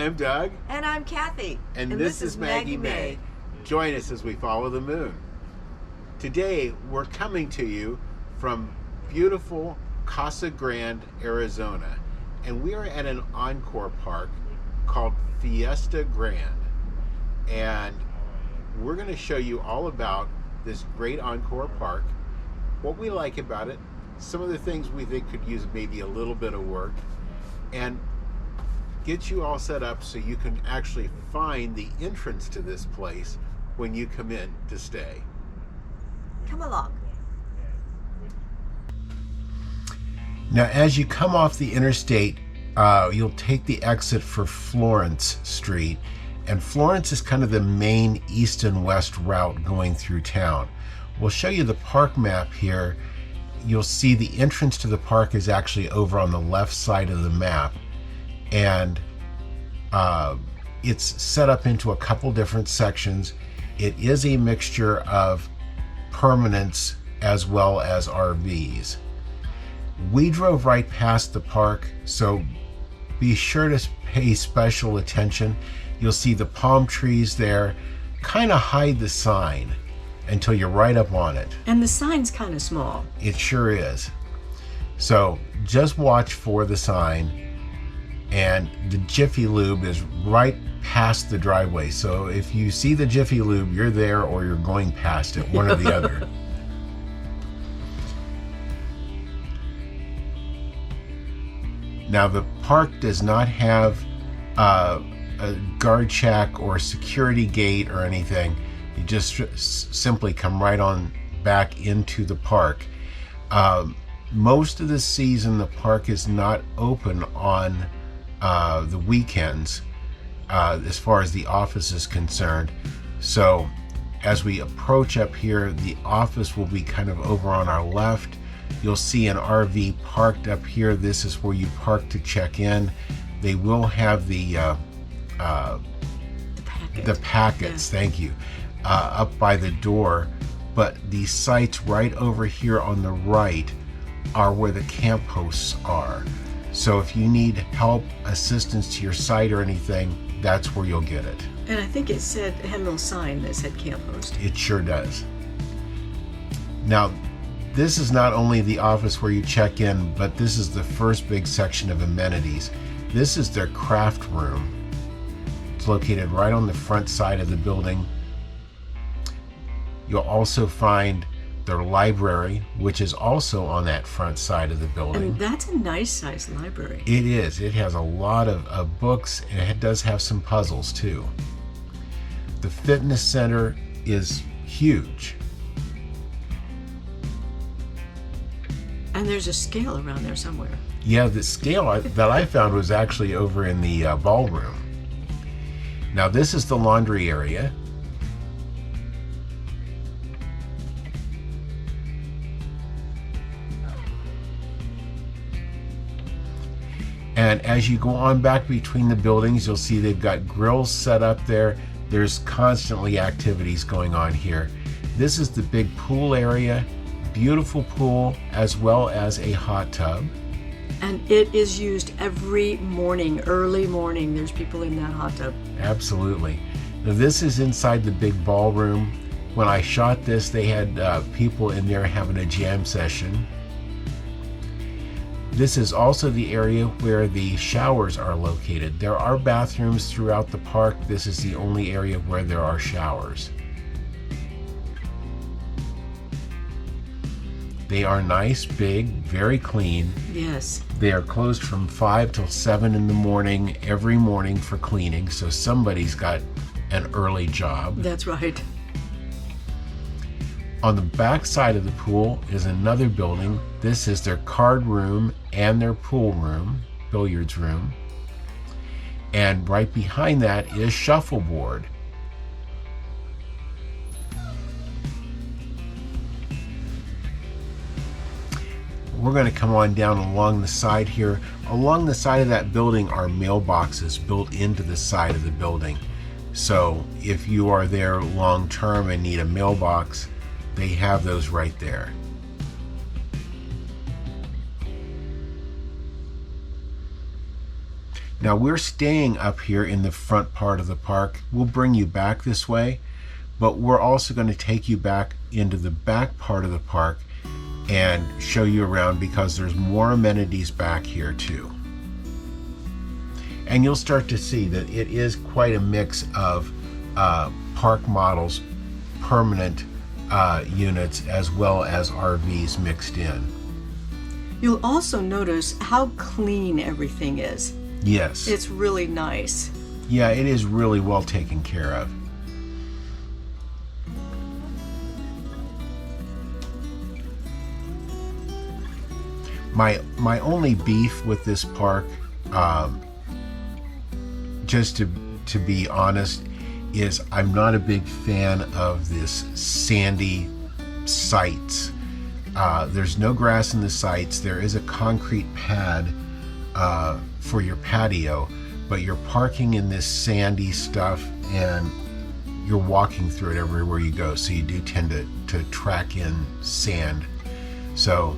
Hi, I'm Doug. And I'm Kathy. And this is Maggie Mae. Join us as we follow the moon. Today, we're coming to you from beautiful Casa Grande, Arizona. And we are at an Encore Park called Fiesta Grande. And we're going to show you all about this great Encore Park, what we like about it, some of the things we think could use maybe a little bit of work, and get you all set up so you can actually find the entrance to this place when you come in to stay. Come along. Now, as you come off the interstate, you'll take the exit for Florence Street, and Florence is kind of the main east and west route going through town. We'll show you the park map here. You'll see the entrance to the park is actually over on the left side of the map, and it's set up into a couple different sections. It is a mixture of permanents as well as RVs. We drove right past the park, so be sure to pay special attention. You'll see the palm trees there kind of hide the sign until you're right up on it. And the sign's kind of small. It sure is. So just watch for the sign. And the Jiffy Lube is right past the driveway. So if you see the Jiffy Lube, you're there or you're going past it, one or the other. Now, the park does not have a guard shack or security gate or anything. You just simply come right on back into the park. Most of the season, the park is not open on the weekends as far as the office is concerned. So as we approach up here, the office will be kind of over on our left. You'll see an RV parked up here. This is where you park to check in. They will have the packets, thank you, up by the door, but the sites right over here on the right are where the camp hosts are. So if you need help, assistance to your site or anything, that's where you'll get it. And I think it had a little sign that said camp host. It sure does. Now, this is not only the office where you check in, but this is the first big section of amenities. This is their craft room. It's located right on the front side of the building. You'll also find their library, which is also on that front side of the building. And that's a nice sized library. It is. It has a lot of books, and it does have some puzzles too. The fitness center is huge. And there's a scale around there somewhere. Yeah, the scale that I found was actually over in the ballroom. Now, this is the laundry area. And as you go on back between the buildings, you'll see they've got grills set up there. There's constantly activities going on here. This is the big pool area, beautiful pool, as well as a hot tub. And it is used every morning, early morning. There's people in that hot tub. Absolutely. Now, this is inside the big ballroom. When I shot this, they had people in there having a jam session. This is also the area where the showers are located. There are bathrooms throughout the park. This is the only area where there are showers. They are nice, big, very clean. Yes. They are closed from 5 till 7 in the morning, every morning for cleaning, so somebody's got an early job. That's right. On the back side of the pool is another building. This is their card room and their pool room, billiards room. And right behind that is shuffleboard. We're going to come on down along the side here. Along the side of that building are mailboxes built into the side of the building. So if you are there long term and need a mailbox, they have those right there. Now we're staying up here in the front part of the park. We'll bring you back this way, but we're also going to take you back into the back part of the park and show you around, because there's more amenities back here too. And you'll start to see that it is quite a mix of park models, permanent units, as well as RVs mixed in. You'll also notice how clean everything is. Yes. It's really nice. Yeah, it is really well taken care of. My only beef with this park, just to be honest, is I'm not a big fan of this sandy sites. There's no grass in the sites. There is a concrete pad for your patio, but you're parking in this sandy stuff and you're walking through it everywhere you go, so you do tend to track in sand. So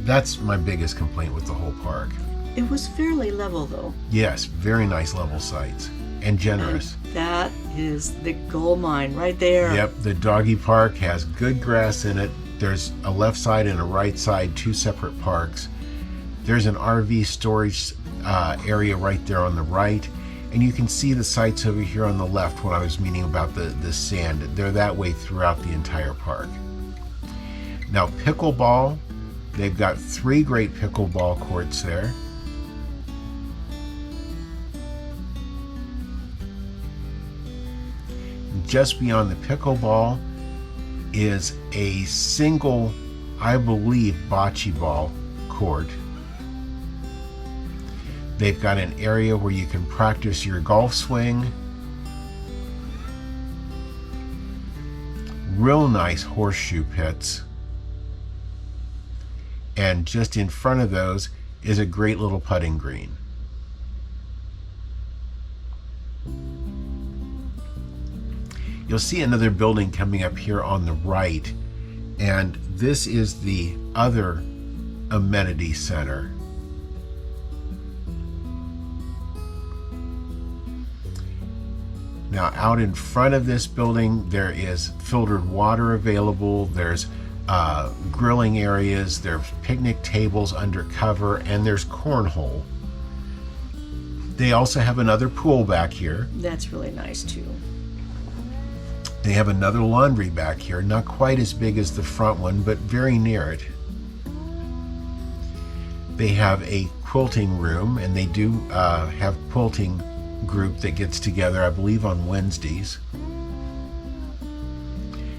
that's my biggest complaint with the whole park. It was fairly level though. Yes, very nice level sites and generous. And that is the gold mine right there. Yep, the doggy park has good grass in it. There's a left side and a right side, two separate parks. There's an RV storage area right there on the right, and you can see the sites over here on the left when I was meaning about the sand. They're that way throughout the entire park. Now pickleball, they've got 3 great pickleball courts there. Just beyond the pickleball is a single, I believe, bocce ball court. They've got an area where you can practice your golf swing. Real nice horseshoe pits. And just in front of those is a great little putting green. You'll see another building coming up here on the right, and this is the other amenity center. Now out in front of this building there is filtered water available, there's grilling areas, there's picnic tables under cover, and there's cornhole. They also have another pool back here. That's really nice too. They have another laundry back here, not quite as big as the front one, but very near it. They have a quilting room, and they do have quilting group that gets together, I believe, on Wednesdays.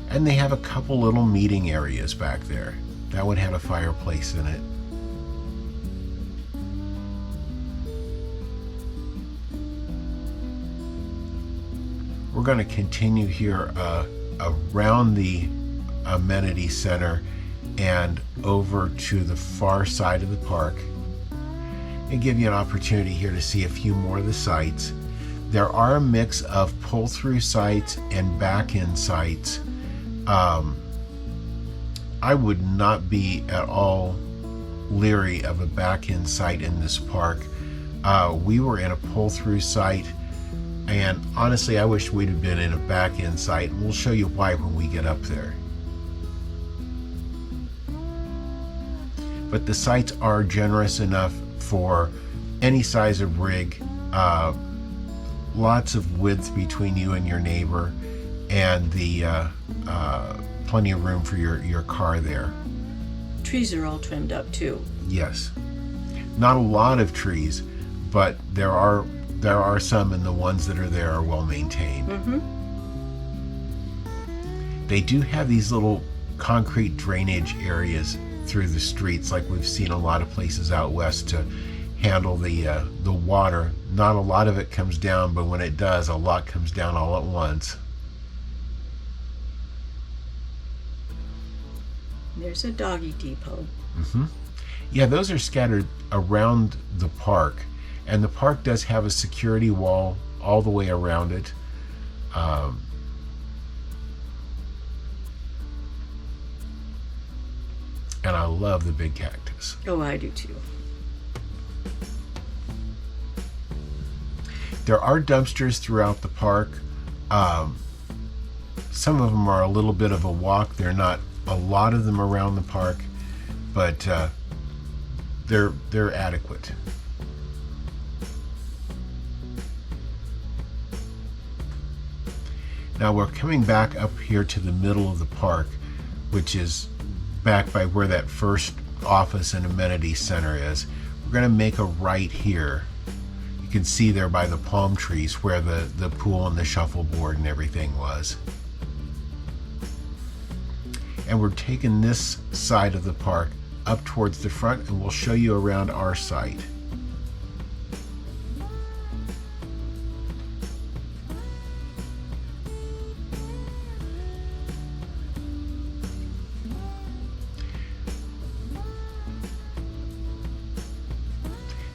And they have a couple little meeting areas back there. That one had a fireplace in it. We're going to continue here around the amenity center and over to the far side of the park and give you an opportunity here to see a few more of the sites. There are a mix of pull-through sites and back-end sites. I would not be at all leery of a back-end site in this park. We were in a pull-through site, and honestly I wish we'd have been in a back-end site, and we'll show you why when we get up there. But the sites are generous enough for any size of rig, lots of width between you and your neighbor, and the plenty of room for your car there. Trees are all trimmed up too. Yes, not a lot of trees, but there are some, and the ones that are there are well maintained. Mm-hmm. They do have these little concrete drainage areas through the streets, like we've seen a lot of places out west, to handle the water. Not a lot of it comes down, but when it does, a lot comes down all at once. There's a doggy depot. Mm-hmm. Yeah, those are scattered around the park, and the park does have a security wall all the way around it. And I love the big cactus. Oh, I do too. There are dumpsters throughout the park. Some of them are a little bit of a walk. There are not a lot of them around the park, but they're adequate. Now we're coming back up here to the middle of the park, which is back by where that first office and amenity center is. We're going to make a right here. You can see there by the palm trees where the pool and the shuffleboard and everything was. And we're taking this side of the park up towards the front, and we'll show you around our site.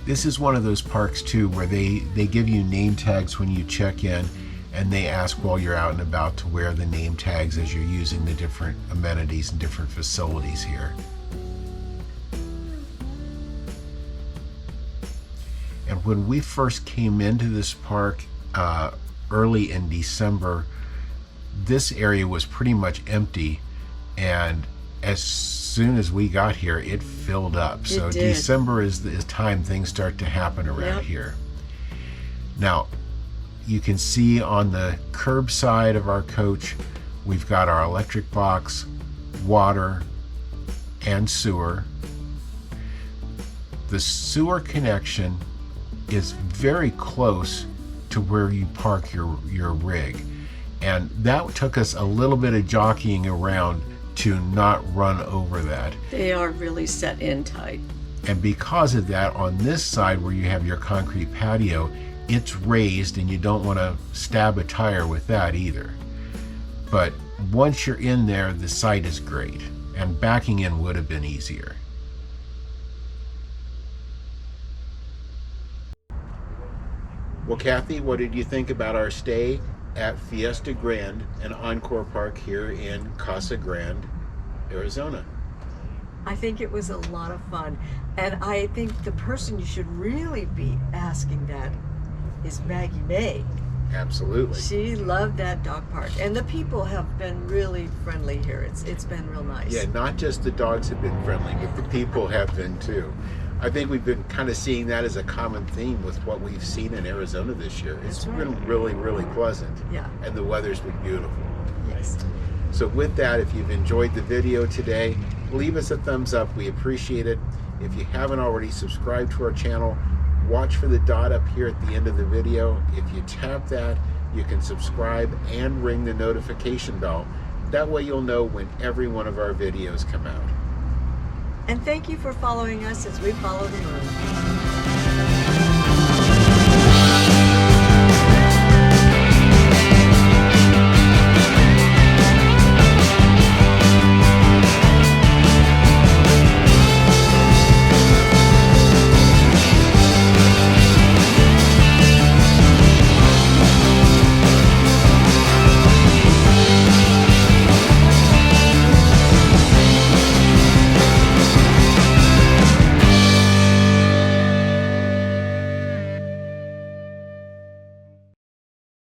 This is one of those parks too where they give you name tags when you check in, and they ask while you're out and about to wear the name tags as you're using the different amenities and different facilities here. And when we first came into this park early in December, this area was pretty much empty, and as soon as we got here, it filled up. So December is the time things start to happen around here. Now, you can see on the curb side of our coach, we've got our electric box, water, and sewer. The sewer connection is very close to where you park your rig. And that took us a little bit of jockeying around to not run over that. They are really set in tight. And because of that, on this side where you have your concrete patio, it's raised, and you don't want to stab a tire with that either. But once you're in there, the site is great, and backing in would have been easier. Well, Kathy, what did you think about our stay at Fiesta Grande and Encore Park here in Casa Grande, Arizona? I think it was a lot of fun, and I think the person you should really be asking that is Maggie Mae. Absolutely. She loved that dog park, and the people have been really friendly here. It's been real nice. Yeah, not just the dogs have been friendly, but the people have been too. I think we've been kind of seeing that as a common theme with what we've seen in Arizona this year. It's been really, really pleasant. Yeah. And the weather's been beautiful. Yes. So with that, if you've enjoyed the video today, leave us a thumbs up. We appreciate it. If you haven't already subscribed to our channel, watch for the dot up here at the end of the video. If you tap that, you can subscribe and ring the notification bell. That way you'll know when every one of our videos come out. And thank you for following us as we follow the moon.